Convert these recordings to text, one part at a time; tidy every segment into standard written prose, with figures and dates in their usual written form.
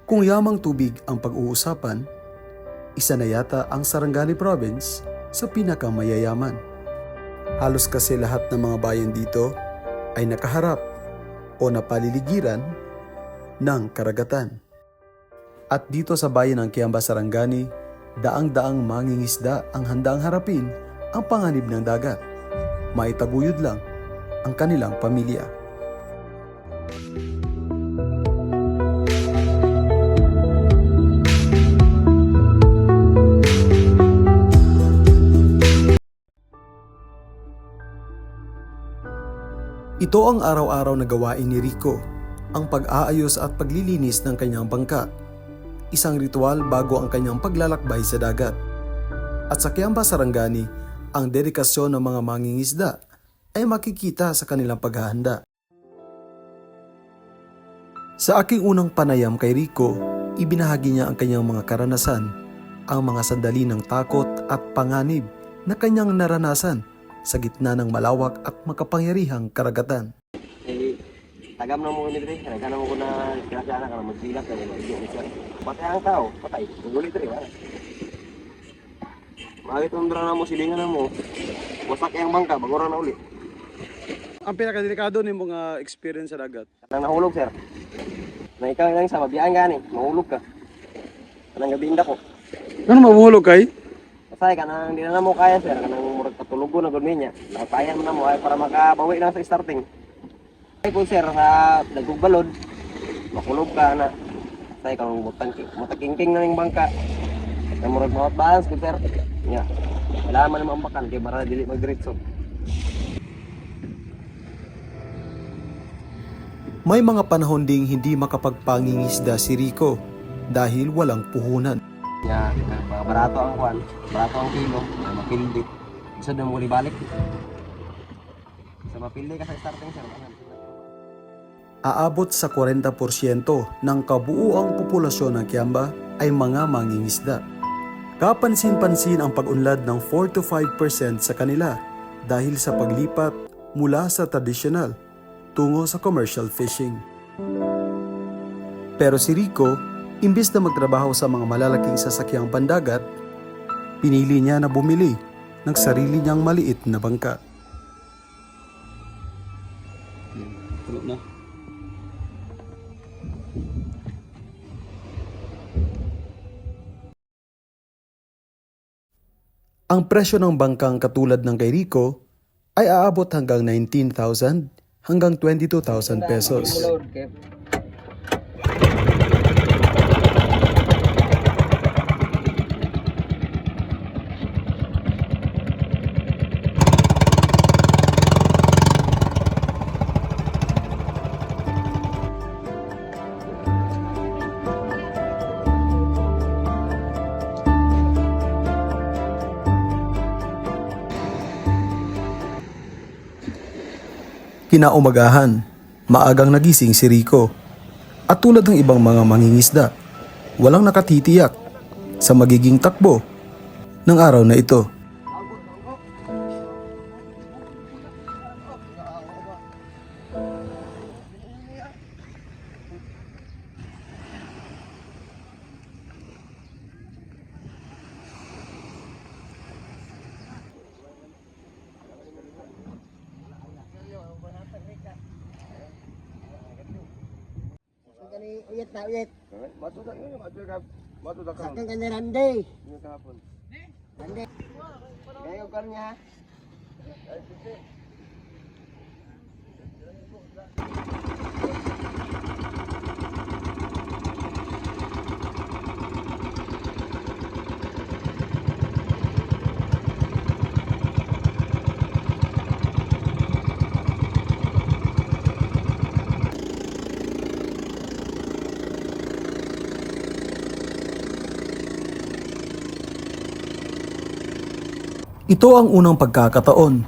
Kung yamang tubig ang pag-uusapan, isa na yata ang Sarangani Province sa pinakamayayaman. Halos kasi lahat ng mga bayan dito ay nakaharap o napaliligiran ng karagatan. At dito sa bayan ng Kiamba, Sarangani, daang-daang mangingisda ang handang harapin ang panganib ng dagat. Maitaguyod lang ang kanilang pamilya. Ito ang araw-araw na gawain ni Rico, ang pag-aayos at paglilinis ng kanyang bangka. Isang ritual bago ang kanyang paglalakbay sa dagat. At sa Kiamba, Sarangani, ang dedikasyon ng mga mangingisda ay makikita sa kanilang paghahanda. Sa aking unang panayam kay Rico, ibinahagi niya ang kanyang mga karanasan, ang mga sandali ng takot at panganib na kanyang naranasan sa gitna ng malawak at makapangyarihang karagatan. Tagam na mo ni Dre, nagkana mo ko na kinasana ka na magsilat na mag-iyo ni Sir. Patay ang tao, patay. Ulit Dre, wala. Makit umdra na mo, silingan na mo. Wasak yung bangka, bagura na ulit. Ang pinakadelikado ni mga experience sa dagat? Kanang nahulog, Sir. Na ikaw lang sa mabiyaan gani, mahulog ka. Kanang gabinda ko. Ano mabuhulog kay? Pasay, kanang hindi na mo kaya, Sir. Kanang murag katulugo na gulmin niya. Nakapayan mo na mo ay para makabawi lang sa starting. Ay po sir, sa nagugbalod, makulog ka na. Say kang mutakingking na yung bangka. Na murag mawat balance ko sir. Nga, kailangan naman ang bakan, kaya marala dili mag-diretso. May mga panahon ding hindi makapagpangingisda si Rico dahil walang puhunan. Nga, mga barato ang kwan, barato ang kilo, mapildi. Isa na muli balik. Sa mapildi ka sa starting sir, Aabot sa 40% ng kabuuang populasyon ng Kiamba ay mga mangingisda. Kapansin-pansin ang pag-unlad ng 4 to 5% sa kanila dahil sa paglipat mula sa tradisyonal tungo sa commercial fishing. Pero si Rico, imbis na magtrabaho sa mga malalaking sasakyang pandagat, pinili niya na bumili ng sarili niyang maliit na bangka. na. Ang presyo ng bangkang katulad ng kay Rico ay aabot hanggang 19,000 hanggang 22,000 pesos. Kinaumagahan, maagang nagising si Rico. At tulad ng ibang mga mangingisda, walang nakatitiyak sa magiging takbo ng araw na ito. Uyat na uyat. Matudak ni, matudak ka. Sakang kanya rande. Yung kahapon. Rande. Ngayon ka niya. Ito ang unang pagkakataon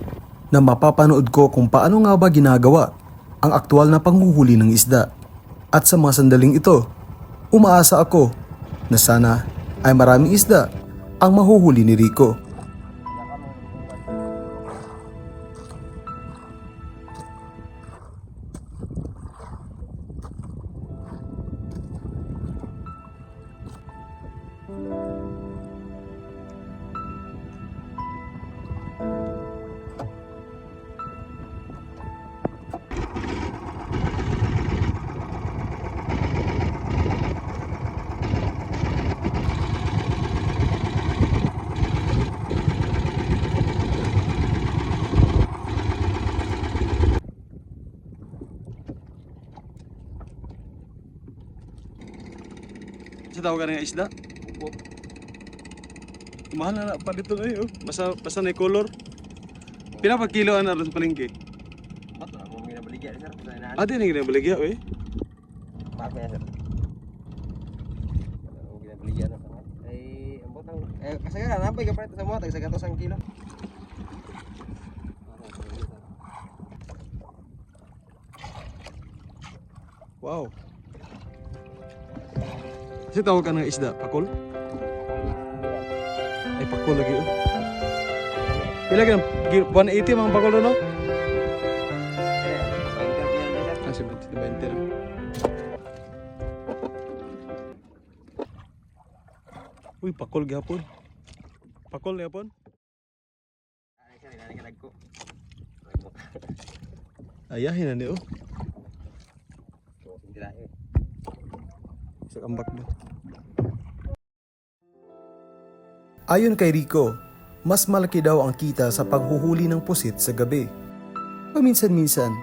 na mapapanood ko kung paano nga ba ginagawa ang aktwal na panghuhuli ng isda. At sa mga sandaling ito, umaasa ako na sana ay maraming isda ang mahuhuli ni Rico. Sa tawag ka ng isda? Upo. Mahal na pa dito na yun. Basta na yung color. Pila pa kilo na rin sa palengke? Ba't wala akong ginabaligya sir? Ah, di na ginabaligya eh. Bakit ya sir? Wala akong ginabaligya na sa mga. Ay, ang botang. Kasi nga, nampay ka pa ito sa mga. Tag sa 1,000 kilo. Wow. Kasi tawag ka ng isda, pakol? Ay, pakol lagi oh. Pila ka 180 mga pakol no? Ah, 70 na. Uy, pakol gapon. Pakol gapon. Ayahin na ni oh. Sa kambak mo. Ayon kay Rico, mas malaki daw ang kita sa paghuhuli ng pusit sa gabi. Paminsan-minsan,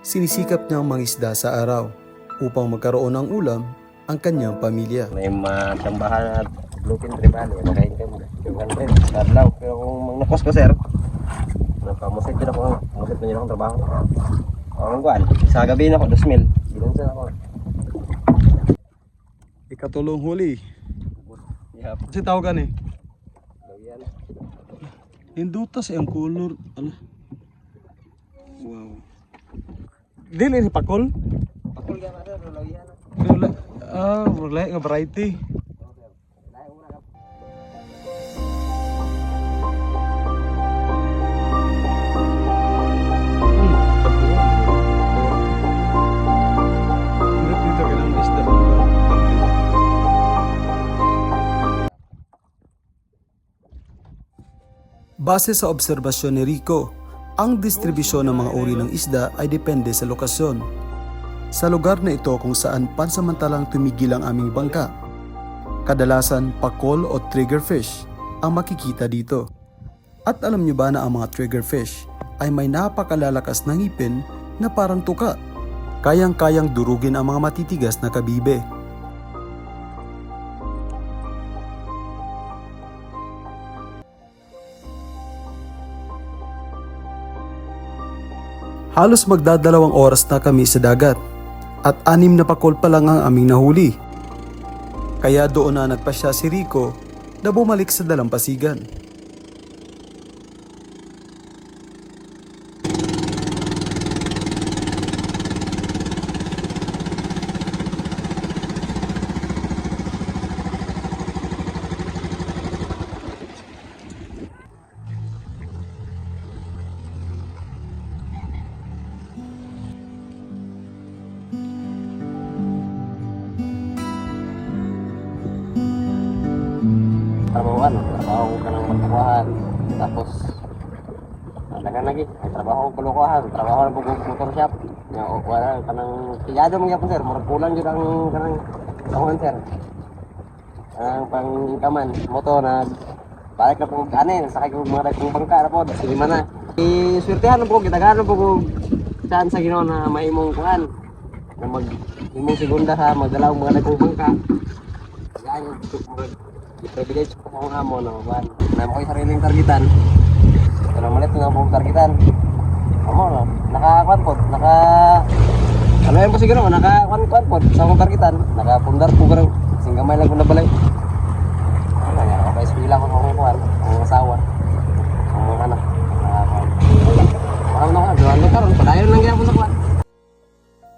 sinisikap niyang mangisda sa araw upang magkaroon ng ulam ang kanyang pamilya. May matambahan at bluefin tribal. Nakain ka mo. 200. Kadlaw. Pero kung mangnakos ko sir, nakamusit yun ako. Musit na yun akong trabaho. Ang kuhan. Sa gabi na ako, 2,000. Ginunsan ako. Ikatulong huli. Yap. Kasi tawagan eh. Lawyan. Hindutas ang color. Ala. Wow. Dili ni pakol. Pakul ka na sir, lawyan. Wala nga variety. Base sa obserbasyon ni Rico, ang distribusyon ng mga uri ng isda ay depende sa lokasyon. Sa lugar na ito kung saan pansamantalang tumigil ang aming bangka, kadalasan pakol o triggerfish ang makikita dito. At alam nyo ba na ang mga triggerfish ay may napakalalakas na ngipin na parang tuka, kayang-kayang durugin ang mga matitigas na kabibe. Halos magdadalawang oras na kami sa dagat at 6 na pakol pa lang ang aming nahuli. Kaya doon na nagpasya si Rico na bumalik sa dalampasigan. Trabaho ka ng magkakuhan. Tapos, alaga lagi. Ay, trabaho ko kulukuhan. Trabaho na po motor shop. Wala ka ng kiyado mga yapon sir. Murag kulang yun ang kanang tahuan sir. Ang pangkaman. Moto na balik na po kanin. Sakay ko mga dagkong bangka na po. Sige man na. Iswertehan na po. Kitagahan na po kung saan sa ginawa na may imong kuhan. Na imong segunda sa magdalaw mga dagkong bangka. Kaya privilege ko kung amo no ban na mo sariling targetan pero malit nga po targetan amo no naka-kwan pod ano yan po siguro naka-kwan pod sa akong targetan naka-pundar po karang singgamay lang ko na balay ano nga ako eskwela ko kung kwan ang asawa ang mga anak parang na doon karon padayon lang gyapon sa kwan.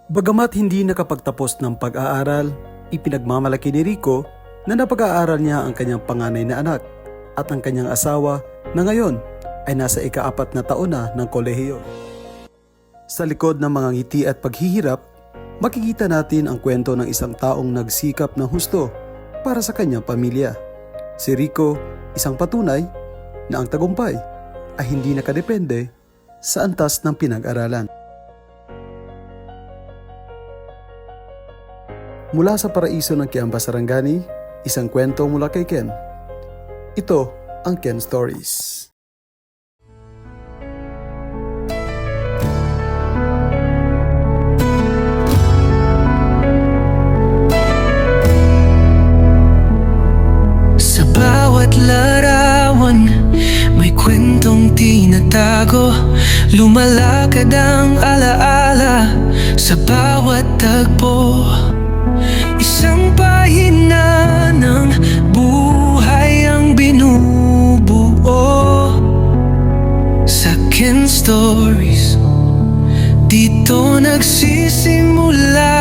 Bagamat hindi nakapagtapos ng pag-aaral, ipinagmamalaki ni Rico na napag-aaral niya ang kanyang panganay na anak at ang kanyang asawa na ngayon ay nasa ika-4 na taon na ng kolehiyo. Sa likod ng mga ngiti at paghihirap, makikita natin ang kwento ng isang taong nagsikap ng husto para sa kanyang pamilya. Si Rico, isang patunay na ang tagumpay ay hindi nakadepende sa antas ng pinag-aralan. Mula sa paraiso ng Kiamba Sarangani, isang kwento mula kay Ken. Ito ang Ken Stories. Sa bawat larawan, may kwentong tinatago. Lumalakad ang alaala sa bawat tagpo. Isang pahina ng buhay ang binubuo sa Ken Stories. Dito nagsisimula